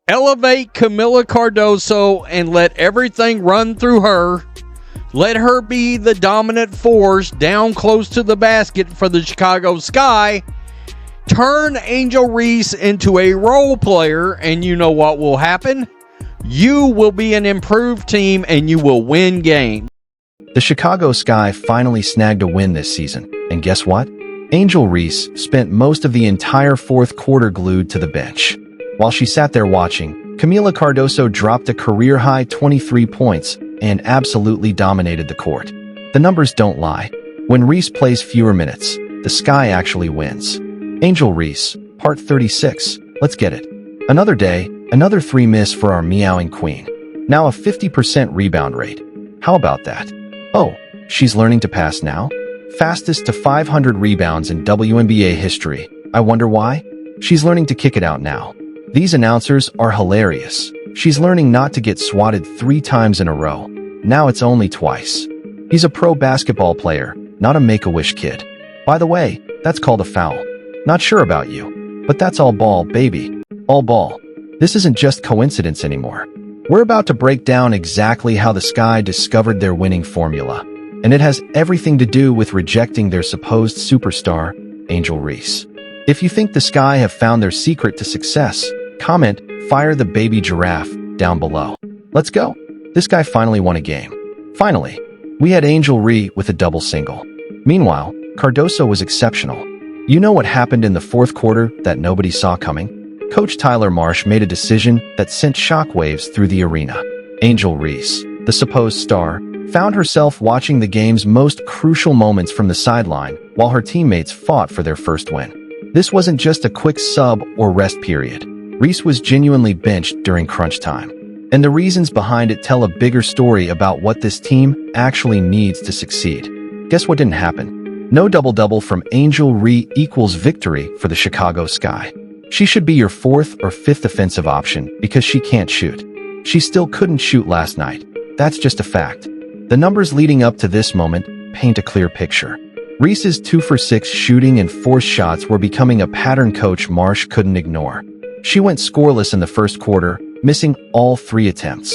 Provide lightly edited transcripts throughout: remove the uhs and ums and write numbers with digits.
Elevate Kamilla Cardoso and let everything run through her. Let her be the dominant force down close to the basket for the Chicago Sky. Turn Angel Reese into a role player, and you know what will happen? You will be an improved team, and you will win games. The Chicago Sky finally snagged a win this season, and guess what? Angel Reese spent most of the entire fourth quarter glued to the bench. While she sat there watching, Kamilla Cardoso dropped a career-high 23 points and absolutely dominated the court. The numbers don't lie. When Reese plays fewer minutes, the Sky actually wins. Angel Reese, part 36. Let's get it. Another day, another 3 miss for our meowing queen. Now a 50% rebound rate. How about that? Oh, she's learning to pass now? Fastest to 500 rebounds in WNBA history. I wonder why? She's learning to kick it out now. These announcers are hilarious. She's learning not to get swatted 3 times in a row. Now it's only twice. He's a pro basketball player, not a Make-A-Wish kid. By the way, that's called a foul. Not sure about you, but that's all ball, baby. All ball. This isn't just coincidence anymore. We're about to break down exactly how the Sky discovered their winning formula, and it has everything to do with rejecting their supposed superstar, Angel Reese. If you think the Sky have found their secret to success, comment, "Fire the baby giraffe," down below. Let's go. This guy finally won a game. Finally, we had Angel Reese with a double single. Meanwhile, Cardoso was exceptional. You know what happened in the fourth quarter that nobody saw coming? Coach Tyler Marsh made a decision that sent shockwaves through the arena. Angel Reese, the supposed star, found herself watching the game's most crucial moments from the sideline while her teammates fought for their first win. This wasn't just a quick sub or rest period. Reese was genuinely benched during crunch time. And the reasons behind it tell a bigger story about what this team actually needs to succeed. Guess what didn't happen? No double-double from Angel Reese equals victory for the Chicago Sky. She should be your 4th or 5th offensive option because she can't shoot. She still couldn't shoot last night. That's just a fact. The numbers leading up to this moment paint a clear picture. Reese's 2 for 6 shooting and forced shots were becoming a pattern Coach Marsh couldn't ignore. She went scoreless in the first quarter, missing all 3 attempts.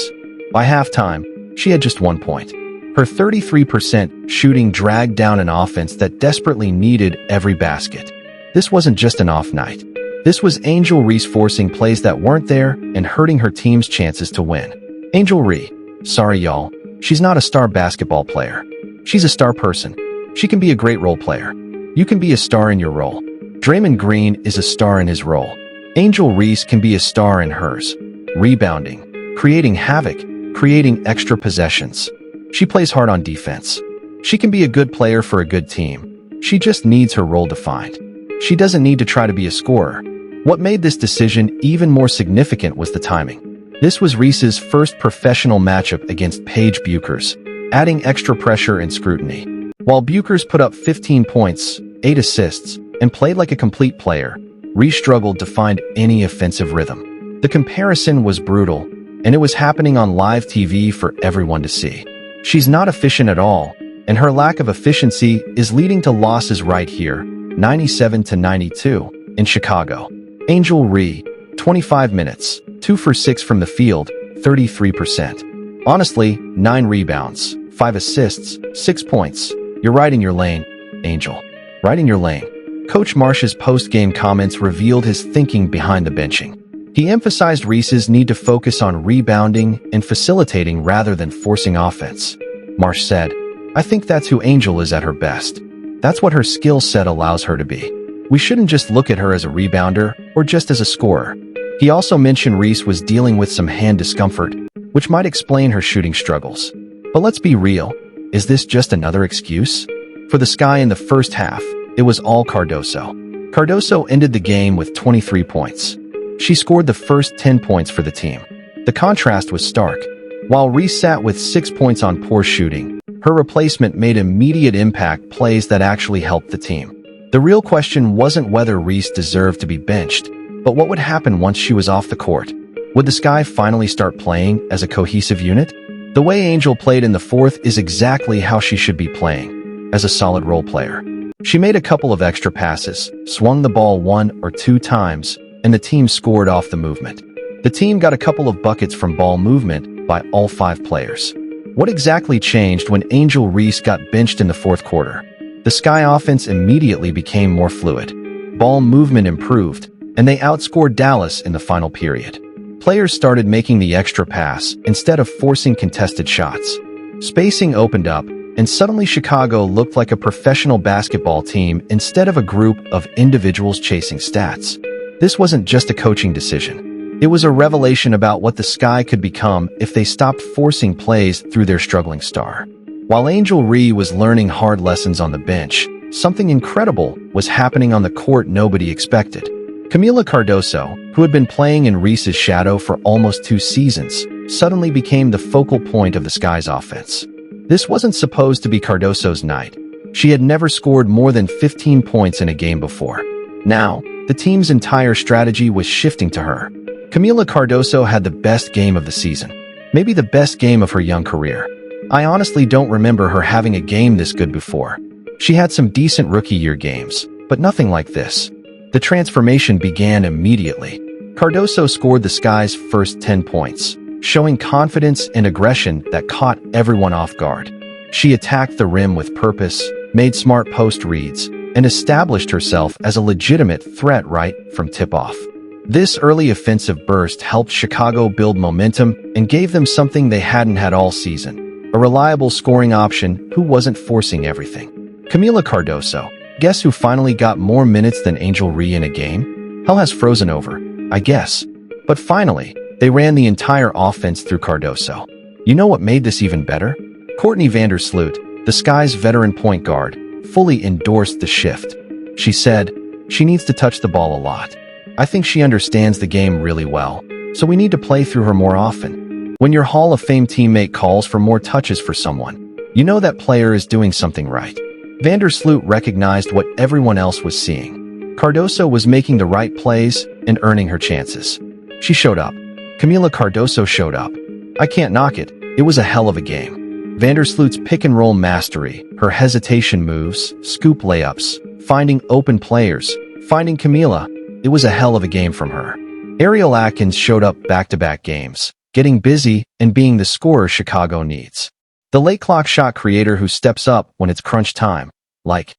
By halftime, she had just 1 point. Her 33% shooting dragged down an offense that desperately needed every basket. This wasn't just an off night. This was Angel Reese forcing plays that weren't there and hurting her team's chances to win. Angel Reese, sorry y'all, she's not a star basketball player. She's a star person. She can be a great role player. You can be a star in your role. Draymond Green is a star in his role. Angel Reese can be a star in hers. Rebounding, creating havoc, creating extra possessions. She plays hard on defense. She can be a good player for a good team. She just needs her role defined. She doesn't need to try to be a scorer. What made this decision even more significant was the timing. This was Reese's first professional matchup against Paige Bueckers, adding extra pressure and scrutiny. While Bueckers put up 15 points, 8 assists, and played like a complete player, Reese struggled to find any offensive rhythm. The comparison was brutal, and it was happening on live TV for everyone to see. She's not efficient at all, and her lack of efficiency is leading to losses right here, 97-92, in Chicago. Angel Reese, 25 minutes, 2 for 6 from the field, 33%. Honestly, 9 rebounds, 5 assists, 6 points. You're right in your lane, Angel. Right in your lane. Coach Marsh's post-game comments revealed his thinking behind the benching. He emphasized Reese's need to focus on rebounding and facilitating rather than forcing offense. Marsh said, "I think that's who Angel is at her best. That's what her skill set allows her to be. We shouldn't just look at her as a rebounder or just as a scorer." He also mentioned Reese was dealing with some hand discomfort, which might explain her shooting struggles. But let's be real, is this just another excuse? For the Sky in the first half, it was all Cardoso. Cardoso ended the game with 23 points. She scored the first 10 points for the team. The contrast was stark. While Reese sat with 6 points on poor shooting, her replacement made immediate impact plays that actually helped the team. The real question wasn't whether Reese deserved to be benched, but what would happen once she was off the court. Would the Sky finally start playing as a cohesive unit? The way Angel played in the fourth is exactly how she should be playing, as a solid role player. She made a couple of extra passes, swung the ball 1 or 2 times, and the team scored off the movement. The team got a couple of buckets from ball movement by all 5 players. What exactly changed when Angel Reese got benched in the fourth quarter? The Sky offense immediately became more fluid. Ball movement improved, and they outscored Dallas in the final period. Players started making the extra pass instead of forcing contested shots. Spacing opened up, and suddenly Chicago looked like a professional basketball team instead of a group of individuals chasing stats. This wasn't just a coaching decision. It was a revelation about what the Sky could become if they stopped forcing plays through their struggling star. While Angel Reese was learning hard lessons on the bench, something incredible was happening on the court nobody expected. Kamilla Cardoso, who had been playing in Reese's shadow for almost 2 seasons, suddenly became the focal point of the Sky's offense. This wasn't supposed to be Cardoso's night. She had never scored more than 15 points in a game before. Now, the team's entire strategy was shifting to her. Kamilla Cardoso had the best game of the season, maybe the best game of her young career. I honestly don't remember her having a game this good before. She had some decent rookie year games, but nothing like this. The transformation began immediately. Cardoso scored the Sky's first 10 points, showing confidence and aggression that caught everyone off guard. She attacked the rim with purpose, made smart post reads, and established herself as a legitimate threat right from tip-off. This early offensive burst helped Chicago build momentum and gave them something they hadn't had all season: a reliable scoring option who wasn't forcing everything. Kamilla Cardoso, guess who finally got more minutes than Angel Reese in a game? Hell has frozen over, I guess. But finally, they ran the entire offense through Cardoso. You know what made this even better? Courtney Vandersloot, the Sky's veteran point guard, fully endorsed the shift. She said, "She needs to touch the ball a lot. I think she understands the game really well, so we need to play through her more often." When your Hall of Fame teammate calls for more touches for someone, you know that player is doing something right. Vandersloot recognized what everyone else was seeing. Cardoso was making the right plays and earning her chances. She showed up. Kamilla Cardoso showed up. I can't knock it. It was a hell of a game. Vandersloot's pick-and-roll mastery, her hesitation moves, scoop layups, finding open players, finding Kamilla, it was a hell of a game from her. Ariel Atkins showed up back-to-back games, getting busy and being the scorer Chicago needs. The late clock shot creator who steps up when it's crunch time, like